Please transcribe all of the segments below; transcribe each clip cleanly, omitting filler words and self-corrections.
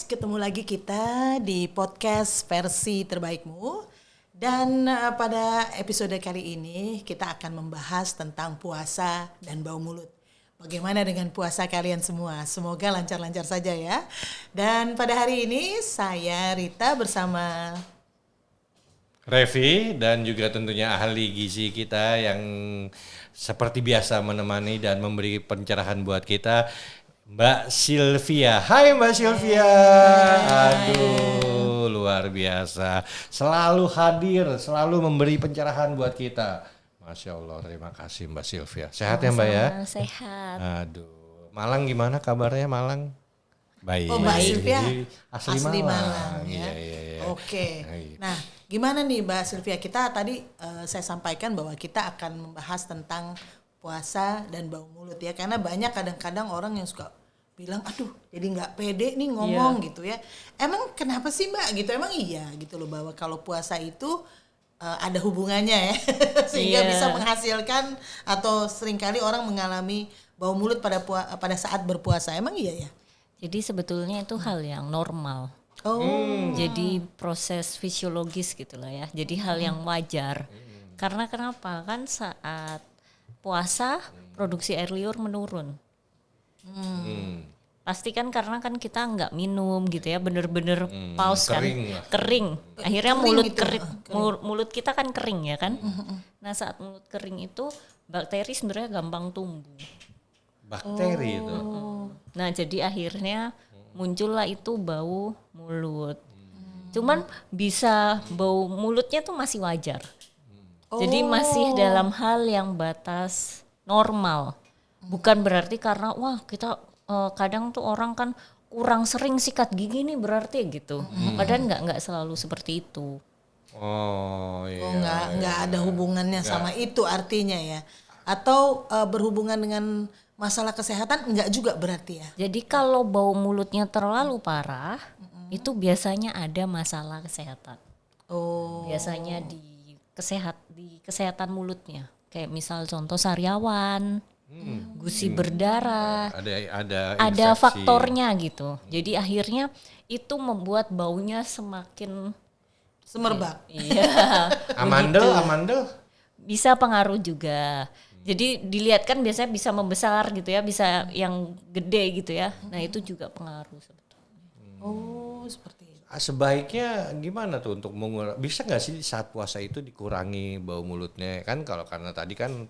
ketemu lagi kita di podcast versi terbaikmu. Dan pada episode kali ini kita akan membahas tentang puasa dan bau mulut. Bagaimana dengan puasa kalian semua? Semoga lancar-lancar saja ya. Dan pada hari ini saya Rita bersama Revi dan juga tentunya ahli gizi kita yang seperti biasa menemani dan memberi pencerahan buat kita, Mbak Sylvia. Hai Mbak Sylvia. Aduh, luar biasa. Selalu hadir, selalu memberi pencerahan buat kita. Masya Allah, terima kasih Mbak Sylvia. Sehat ya Mbak ya? Sehat. Aduh, Malang gimana kabarnya Malang? Baik. Oh Mbak Sylvia asli Malang ya. Iya. Oke. Baik. Nah, gimana nih Mbak Sylvia? Kita tadi saya sampaikan bahwa kita akan membahas tentang puasa dan bau mulut ya, karena banyak kadang-kadang orang yang suka bilang, aduh jadi nggak pede nih ngomong gitu ya. Emang kenapa sih Mbak gitu? Emang iya gitu loh, bahwa kalau puasa itu ada hubungannya ya sehingga bisa menghasilkan, atau seringkali orang mengalami bau mulut pada saat berpuasa. Emang iya ya? Jadi sebetulnya itu hal yang normal. Jadi proses fisiologis gitu lah ya. Jadi hal yang wajar. Karena kenapa? Kan saat puasa produksi air liur menurun. Pasti kan karena kan kita nggak minum gitu ya, bener-bener pause kan, kering. Akhirnya mulut gitu. kering. Mulut kita kan kering ya kan. Nah saat mulut kering itu bakteri sebenarnya gampang tumbuh. Bakteri itu. Nah jadi akhirnya muncullah itu bau mulut. Cuman bisa bau mulutnya tuh masih wajar. Jadi masih dalam hal yang batas normal. Bukan berarti karena wah kita kadang tuh orang kan kurang sering sikat gigi nih berarti gitu. Padahal nggak selalu seperti itu. Oh iya. Oh nggak ada hubungannya sama itu artinya ya? Atau berhubungan dengan masalah kesehatan? Enggak juga berarti ya? Jadi kalau bau mulutnya terlalu parah, itu biasanya ada masalah kesehatan. Oh. Biasanya di kesehatan mulutnya. Kayak misal contoh sariawan, gusi berdarah, ada infeksi. faktornya gitu. Jadi akhirnya itu membuat baunya semakin Semerbak. iya. Amandel. Bisa pengaruh juga. Jadi dilihat kan biasanya bisa membesar gitu ya, bisa yang gede gitu ya. Nah itu juga pengaruh sebetulnya. Oh seperti itu. Sebaiknya gimana tuh untuk bisa nggak sih saat puasa itu dikurangi bau mulutnya kan, kalau karena tadi kan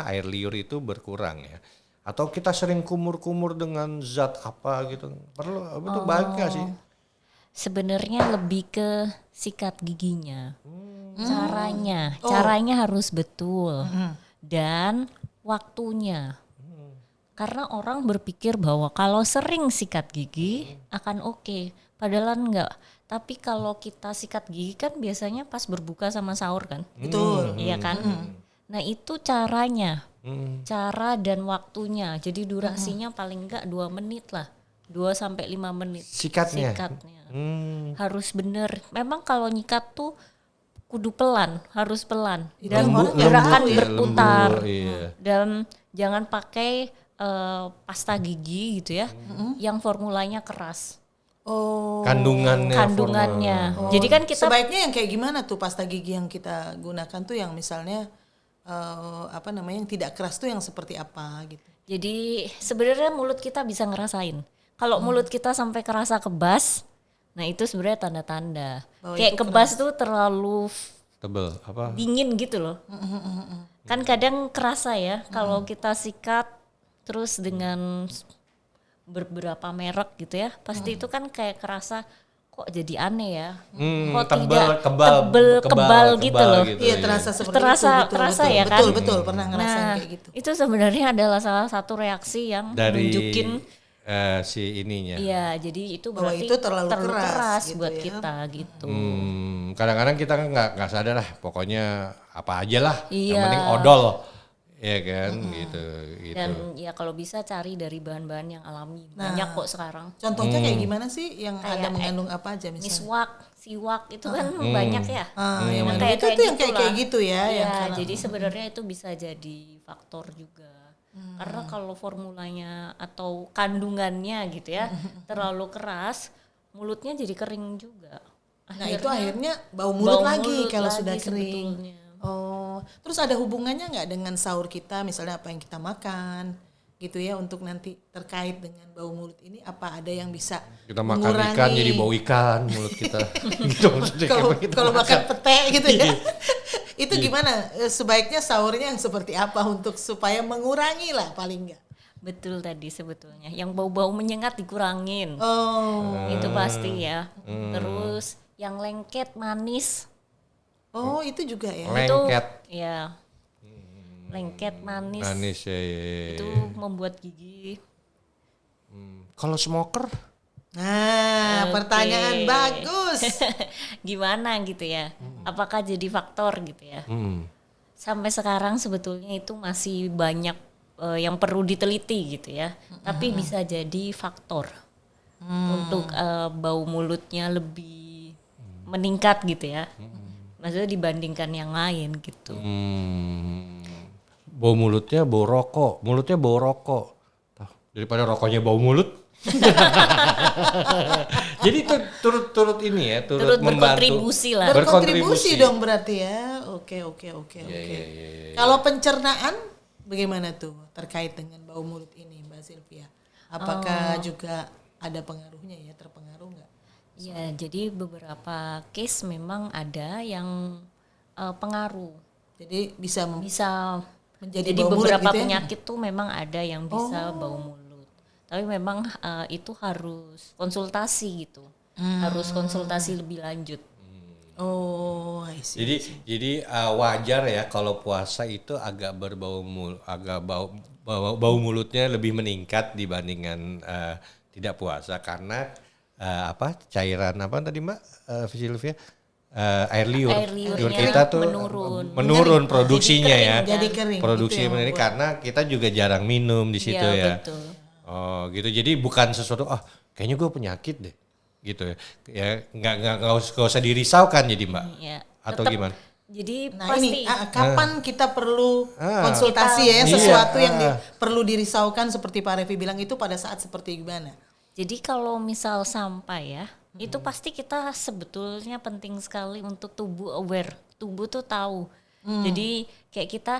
air liur itu berkurang ya, atau kita sering kumur-kumur dengan zat apa gitu, perlu itu baik nggak sih? Sebenarnya lebih ke sikat giginya. Caranya harus betul dan waktunya. Karena orang berpikir bahwa kalau sering sikat gigi akan oke. Padahal enggak. Tapi kalau kita sikat gigi kan biasanya pas berbuka sama sahur kan. Betul. Iya kan? Nah itu caranya. Cara dan waktunya. Jadi durasinya paling enggak 2 menit lah. 2-5 menit. Sikatnya. Harus bener. Memang kalau nyikat tuh kudu pelan, harus pelan. Dan Lembut, gerakan lembut ya, berputar. Iya. Dan jangan pakai pasta gigi gitu ya. Yang formulanya keras. Oh. Kandungannya. Jadi kan kita sebaiknya yang kayak gimana tuh pasta gigi yang kita gunakan tuh, yang misalnya yang tidak keras tuh yang seperti apa gitu? jadi sebenarnya mulut kita bisa ngerasain. Kalau mulut kita sampai kerasa kebas, nah itu sebenarnya tanda-tanda. Bahwa Kayak itu kebas tuh terlalu Tebel apa? dingin gitu loh. Kan kadang kerasa ya kalau kita sikat terus dengan beberapa merek gitu ya, pasti itu kan kayak kerasa kok jadi aneh ya. Kok kebal gitu loh. Iya, terasa seperti terasa itu. ya kan? Betul, pernah ngerasain Nah, kayak gitu. itu sebenarnya adalah salah satu reaksi yang Dari nunjukin si ininya. iya, jadi itu Bahwa berarti itu terlalu keras gitu buat ya. kita gitu. Kadang-kadang kita kan nggak sadar lah, pokoknya apa aja lah, yang Iya. penting odol, ya kan, gitu. Dan ya kalau bisa cari dari bahan-bahan yang alami. Banyak kok sekarang. Contohnya kayak gimana sih yang ada Kayak mengandung apa aja misalnya? Miswak, siwak itu kan banyak ya. Yang Nah, kayak itu tuh yang kayak gitulah. gitu ya, yang Iya, karena- jadi sebenarnya itu bisa jadi faktor juga. Karena kalau formulanya atau kandungannya gitu ya terlalu keras, mulutnya jadi kering juga. Nah itu akhirnya bau mulut lagi mulut kalau lagi sudah kering. sebetulnya. Oh, terus ada hubungannya nggak dengan sahur kita, misalnya apa yang kita makan, gitu ya, untuk nanti terkait dengan bau mulut ini, apa ada yang bisa Kita makan ikan jadi bau ikan mulut kita. Gitu maksudnya. kalau makan pete gitu ya. Itu gimana? Sebaiknya sahurnya yang seperti apa untuk supaya mengurangi lah paling nggak? Betul tadi sebetulnya. Yang bau-bau menyengat dikurangin. Oh, Itu pasti ya. Terus yang lengket manis oh itu juga ya. Lengket. itu ya. Lengket manis. Manis ya. Itu membuat gigi. Kalau smoker? Nah, Oke. pertanyaan bagus. Gimana gitu ya? Apakah jadi faktor gitu ya? Sampai sekarang sebetulnya itu masih banyak yang perlu diteliti gitu ya. Tapi bisa jadi faktor untuk bau mulutnya lebih meningkat gitu ya. Maksudnya dibandingkan yang lain gitu. Bau mulutnya bau rokok, mulutnya bau rokok. Daripada rokoknya bau mulut. Jadi turut ini ya, turut membantu. berkontribusi lah. Berkontribusi dong berarti ya. Oke. Kalau pencernaan bagaimana tuh terkait dengan bau mulut ini, Mbak Sylvia? Apakah juga ada pengaruhnya ya, terpengaruh nggak? Ya, jadi beberapa case memang ada yang pengaruh. Jadi bisa menjadi Jadi bau mulut beberapa gitu ya? penyakit tuh memang ada yang bisa bau mulut. Tapi memang itu harus konsultasi gitu. Harus konsultasi lebih lanjut. Oh, I see. Jadi wajar ya kalau puasa itu agak bau mulutnya lebih meningkat dibandingkan tidak puasa karena cairan apa tadi Mbak Sylvia? Air liur. Air liurnya Kita tuh menurun produksinya ya. Jadi kering. Produksi Itu yang menurun karena kita juga jarang minum di situ ya. Betul. Oh gitu, jadi bukan sesuatu kayaknya gue penyakit deh gitu ya, nggak usah dirisaukan jadi Mbak, Ya, atau tetap. gimana? Jadi Nah pasti ini kapan kita perlu konsultasi ya, sesuatu yang perlu dirisaukan seperti Pak Revi bilang itu pada saat seperti gimana? Jadi kalau misal sampai ya, itu pasti kita sebetulnya penting sekali untuk tubuh aware. Tubuh tuh tahu. Jadi kayak kita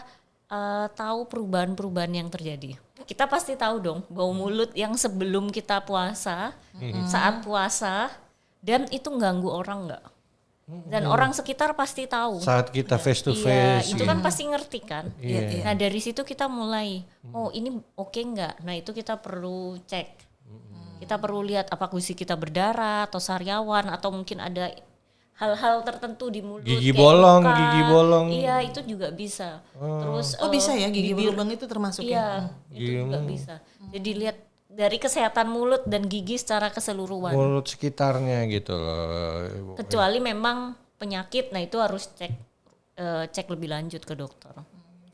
tahu perubahan-perubahan yang terjadi. Kita pasti tahu dong bau mulut yang sebelum kita puasa, saat puasa, dan itu ganggu orang nggak? Dan orang sekitar pasti tahu. Saat kita face to Iya, face. itu kan pasti ngerti kan. Iya. Nah dari situ kita mulai, oh ini oke nggak? Nah itu kita perlu cek. Kita perlu lihat apa gusi kita berdarah atau sariawan atau mungkin ada hal-hal tertentu di mulut. Gigi kayak bolong, luka. gigi bolong. Iya itu juga bisa. Terus Bisa ya gigi bibir, berlubang itu termasuk iya, ya? itu juga bisa. Jadi lihat dari kesehatan mulut dan gigi secara keseluruhan. Mulut sekitarnya gitu loh. Kecuali memang penyakit, nah itu harus cek lebih lanjut ke dokter.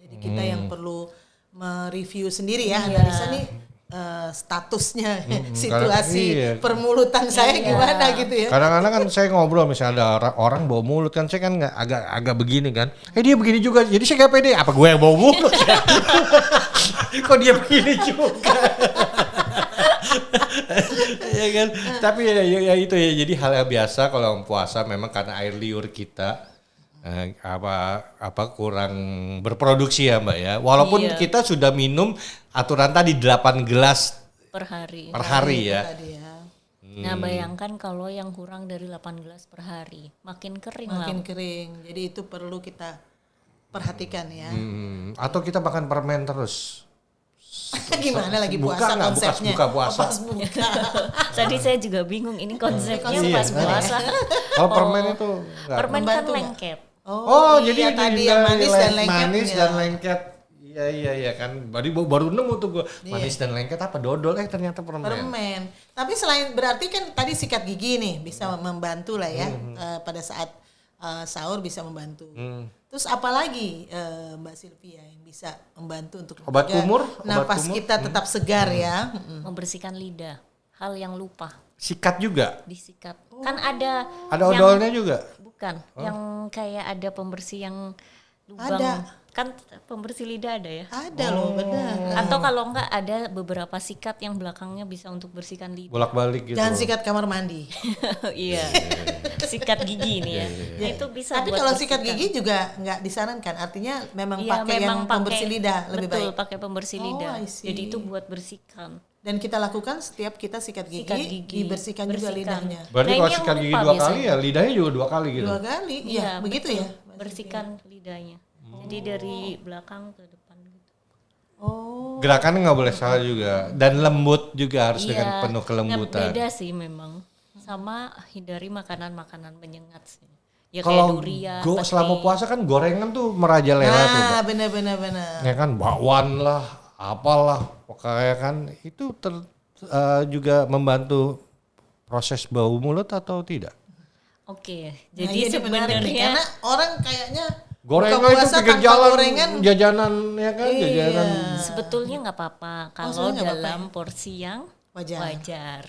Jadi kita yang perlu mereview sendiri ya, analisa nih statusnya situasi permulutan saya gimana gitu ya. Kadang-kadang kan saya ngobrol misalnya ada orang bau mulut kan, saya kan nggak agak begini kan, dia begini juga, jadi saya nggak pede, apa gue yang bau mulut ya? Kok dia begini juga? Ya kan, tapi ya itu ya, jadi hal yang biasa kalau puasa memang karena air liur kita kurang berproduksi ya Mbak ya. Walaupun kita sudah minum aturan tadi 8 gelas per hari. Per hari ya. Tadi ya. Nah bayangkan kalau yang kurang dari 8 gelas per hari, makin kering lah. Makin kering. Jadi itu perlu kita perhatikan ya. Atau kita makan permen terus. Gimana lagi Buka puasa nggak? konsepnya? Buka puasa. Pas buka. Tadi saya juga bingung ini konsepnya pas puasa. Kalau permen itu nggak. Permen kan Membantu nggak? lengket. Oh, jadi tadi yang manis dan lengket. Manis ya. dan lengket. Iya kan. Baru nemu tuh gue. Manis dan lengket apa dodol? Ternyata permen. Permen. Tapi selain berarti kan tadi sikat gigi nih bisa membantu lah ya pada saat sahur bisa membantu. Terus apalagi Mbak Sylvia yang bisa membantu untuk Obat menjaga kumur? napas kita tetap segar ya. Membersihkan lidah. Hal yang lupa Sikat juga. disikat. Kan ada Ada odolnya juga. bukan yang kayak ada pembersih yang lubang Ada. kan pembersih lidah ada ya. Ada loh, benar. Atau kalau enggak ada beberapa sikat yang belakangnya bisa untuk bersihkan lidah. Bolak-balik gitu. Jangan sikat kamar mandi. Iya. Sikat gigi nih ya. Nah, itu bisa Tapi buat kalau sikat bersihkan. gigi juga nggak disarankan. Artinya memang Iya, pakai yang memang pembersih lidah lebih betul, baik. pakai pembersih Oh, lidah. I see. Jadi itu buat bersihkan. Dan kita lakukan setiap kita sikat gigi, Sikat gigi, dibersihkan juga bersihkan. lidahnya. Berarti Nah, kalau ini yang sikat gigi lupa 2 kali biasanya. ya lidahnya juga 2 kali gitu. 2 kali, iya begitu betul. ya. Bersihkan lidahnya. Jadi dari belakang ke depan gitu. Oh, Gerakannya nggak boleh salah juga dan lembut juga harus dengan Iya, penuh kelembutan. beda sih memang. Sama hindari makanan-makanan penyengat sih. Ya Kalau kayak durian, selama pete. puasa kan gorengan tuh merajalela tuh, Pak. nah benar. Ya kan bakwan lah, apalah, pokoknya kan itu juga membantu proses bau mulut atau tidak? Oke, Nah, jadi ini menarik nih, sebenarnya karena orang kayaknya Gorengan buka itu puasa pinggir tanpa jalan, gorengan, jajanan ya kan, Iya. jajanan. sebetulnya nggak apa-apa kalau sebenarnya nggak apa-apa dalam porsi yang wajar. wajar.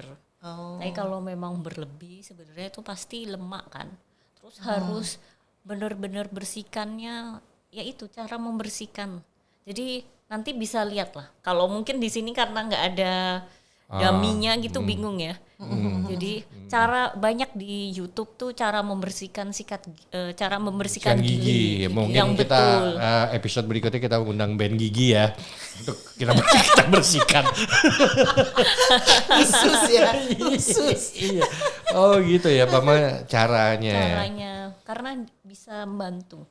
Oh. Tapi kalau memang berlebih sebenarnya itu pasti lemak kan. Terus Oh. harus benar-benar bersihkannya, yaitu cara membersihkan. Jadi nanti bisa lihat lah. Kalau mungkin di sini karena nggak ada daminya gitu bingung ya. Jadi cara banyak di YouTube tuh cara membersihkan cara membersihkan Kan gigi. Mungkin yang kita betul. episode berikutnya kita undang band gigi ya untuk kita bersihkan. Khusus ya, khusus. Iya. Oh gitu ya, Mama caranya. Ya. Caranya karena bisa membantu.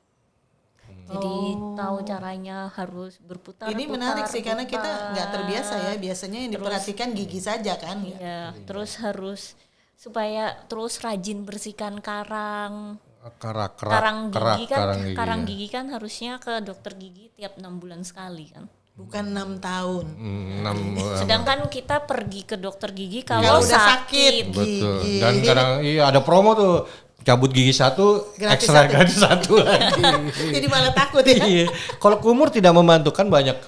Jadi tahu caranya harus berputar. Ini menarik sih karena kita nggak terbiasa ya. Biasanya yang diperhatikan gigi saja kan. Ya, terus harus supaya terus rajin bersihkan karang Karang gigi. gigi kan harusnya ke dokter gigi tiap 6 bulan sekali kan. Bukan 6 tahun. 6 Sedangkan kita pergi ke dokter gigi Kalau kalau udah sakit. sakit. betul. Gigi. Dan kadang iya ada promo tuh cabut gigi 1 Gratis ekstra 1. gratis 1 lagi. Jadi malah takut ya. Iya. Kalau kumur tidak membantu kan banyak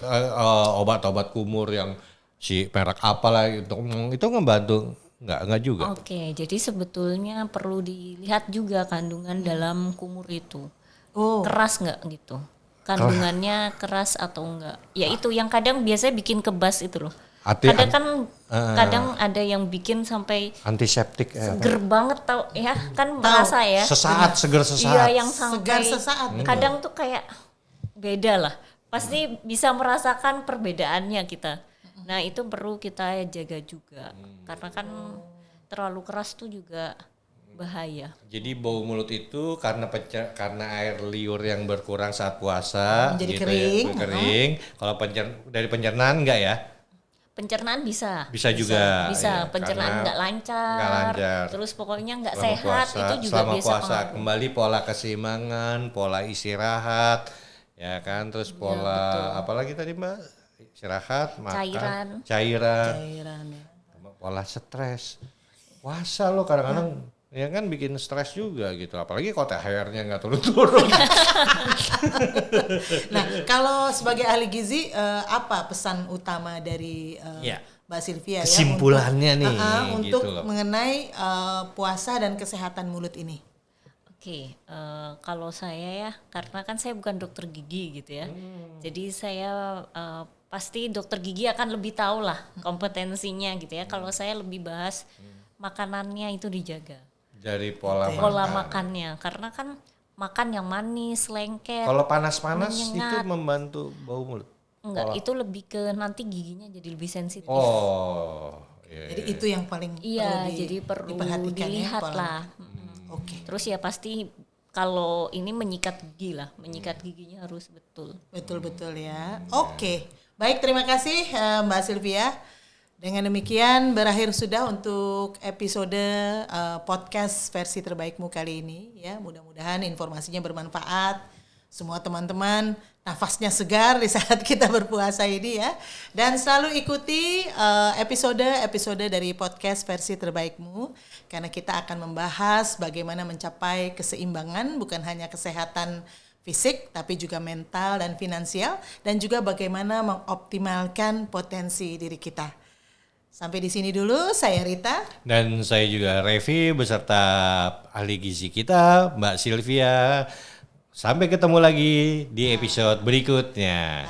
obat-obat kumur yang si merek apalah itu membantu enggak juga. Oke, jadi sebetulnya perlu dilihat juga kandungan dalam kumur itu. Oh, Keras nggak gitu? Kandungannya keras atau enggak? Ya itu yang kadang biasanya bikin kebas itu loh. Kadang kan kadang ada yang bikin sampai Antiseptik seger banget tau ya kan merasa ya. sesaat seger Iya sesaat. yang sampai segar sesaat. kadang tuh kayak beda lah. Pasti bisa merasakan perbedaannya kita. Nah itu perlu kita jaga juga karena kan terlalu keras tuh juga bahaya. Jadi bau mulut itu karena air liur yang berkurang saat puasa Menjadi gitu kering. ya, kering. Kalau dari pencernaan enggak ya? Pencernaan bisa. Bisa juga. Bisa, ya, pencernaan karena nggak lancar, nggak lancar. terus pokoknya nggak selama sehat puasa, itu juga selama bisa puasa pengaruh. kembali pola keseimbangan, pola istirahat, ya kan, terus pola apalagi tadi Mbak, istirahat, makan, cairan, ya. pola stres. Puasa lo kadang-kadang ya kan bikin stres juga gitu, apalagi kalau THR-nya nggak turun-turun. Nah, kalau sebagai ahli gizi apa pesan utama dari Ya. Mbak Sylvia Kesimpulannya ya nih, untuk gitu loh. mengenai puasa dan kesehatan mulut ini? Oke, kalau saya ya, karena kan saya bukan dokter gigi gitu ya, jadi saya pasti dokter gigi akan lebih tahu lah kompetensinya gitu ya. Kalau saya lebih bahas makanannya itu dijaga, Dari pola pola makan. makannya, karena kan makan yang manis, lengket, Kalau panas-panas itu menyengat. membantu bau mulut. enggak, itu lebih ke nanti giginya jadi lebih sensitif. Oh, iya. Jadi itu yang paling Iya, jadi perlu diperhatikan ya, dilihat pola lah. Oke, Terus ya pasti kalau ini menyikat gigi lah, menyikat giginya harus betul. betul-betul ya. Oke, baik, terima kasih Mbak Sylvia. Dengan demikian berakhir sudah untuk episode podcast versi terbaikmu kali ini ya. Mudah-mudahan informasinya bermanfaat. Semua teman-teman nafasnya segar di saat kita berpuasa ini ya. Dan selalu ikuti episode-episode dari podcast versi terbaikmu karena kita akan membahas bagaimana mencapai keseimbangan bukan hanya kesehatan fisik tapi juga mental dan finansial dan juga bagaimana mengoptimalkan potensi diri kita. Sampai di sini dulu, saya Rita. Dan saya juga Revi beserta ahli gizi kita, Mbak Sylvia. Sampai ketemu lagi di episode berikutnya.